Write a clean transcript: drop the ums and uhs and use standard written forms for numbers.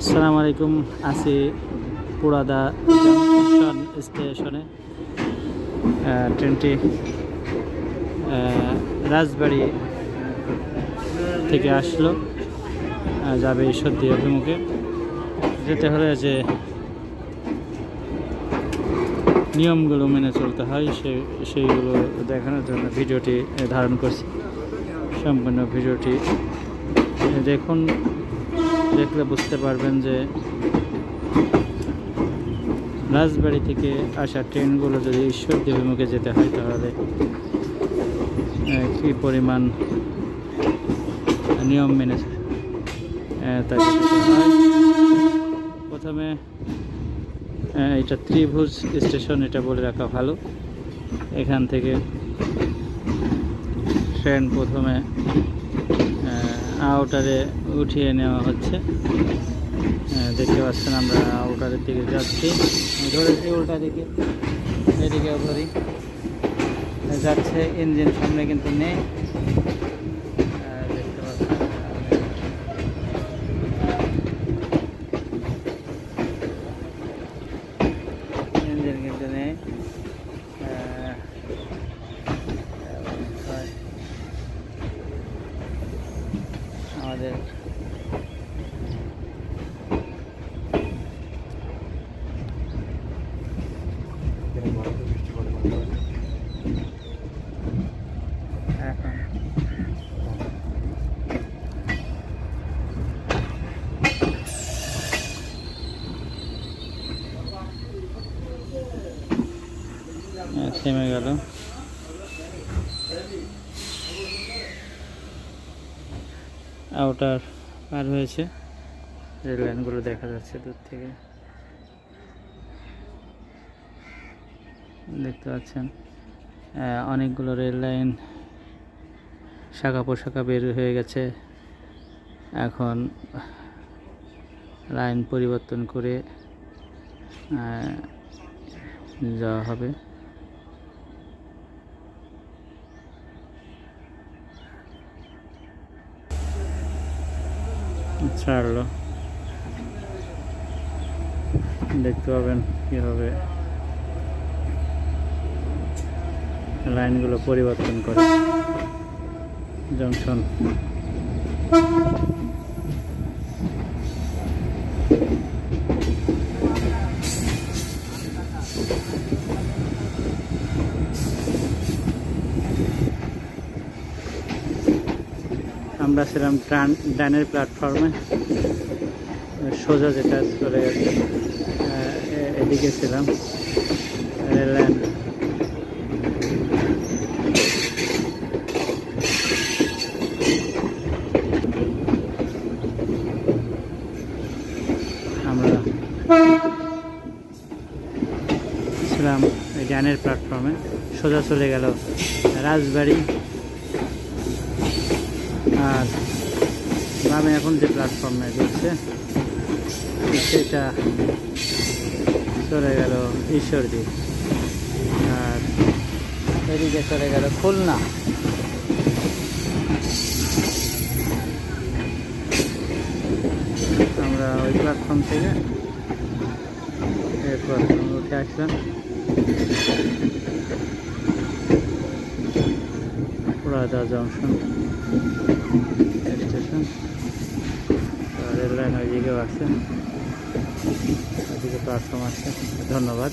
আসসালামু আলাইকুম। আছি পুরাদা জংশন স্টেশনে। ট্রেনটি রাজবাড়ি থেকে আসলো, যাবে ঈশ্বরদী অভিমুখে। যেতে হলে যে নিয়মগুলো মেনে চলতে হয় সেইগুলো দেখানোর জন্য ভিডিওটি ধারণ করছি। সম্পূর্ণ ভিডিওটি দেখলে বুঝতে পারবেন যে রাজবাড়ি থেকে আসা ট্রেনগুলো যদি ঈশ্বরদী অভিমুখে যেতে হয় তাহলে কী পরিমাণ নিয়ম মেনে তাকে যেতে হয়। প্রথমে এটা ত্রিভুজ স্টেশন, এটা বলে রাখা ভালো। এখান থেকে ট্রেন প্রথমে আউটারে উঠিয়ে নেওয়া হচ্ছে। দেখতে পাচ্ছেন আমরা আউটারের দিকে যাচ্ছি, ধরেছি উল্টা দিকে, এদিকেও ধরি যাচ্ছে। ইঞ্জিন সামনে কিন্তু নেই, দেখতে পাচ্ছেন। ইঞ্জিন কিন্তু নেই। আমাদের থেমে গেল। আউটার পার হয়েছে, রেল লাইনগুলো দেখা যাচ্ছে দূর থেকে, দেখতে পাচ্ছেন। অনেকগুলো রেল লাইন শাখা পোশাখা বের হয়ে গেছে। এখন লাইন পরিবর্তন করে যাওয়া হবে। ছাড়লো, দেখতে পাবেন কীভাবে লাইনগুলো পরিবর্তন করে। জংশন আমরা ছিলাম ডানের প্ল্যাটফর্মে, সোজা যেটা চলে গেছে এদিকে ছিলাম। রেল লাইন আমরা ছিলাম ডানের প্ল্যাটফর্মে, সোজা চলে গেল রাজবাড়ি। আর বামে এখন যে প্ল্যাটফর্মে ঘুরছে সেটা চলে গেল ঈশ্বরদী। আর এদিকে চলে গেল খুলনা। আমরা ওই প্ল্যাটফর্ম থেকে এই প্ল্যাটফর্মে উঠে আসলাম। পুরাদা জংশন স্টেশন। রেল লাইন ওইদিকেও আছে, ওইদিকে প্ল্যাটফর্ম আছে। ধন্যবাদ।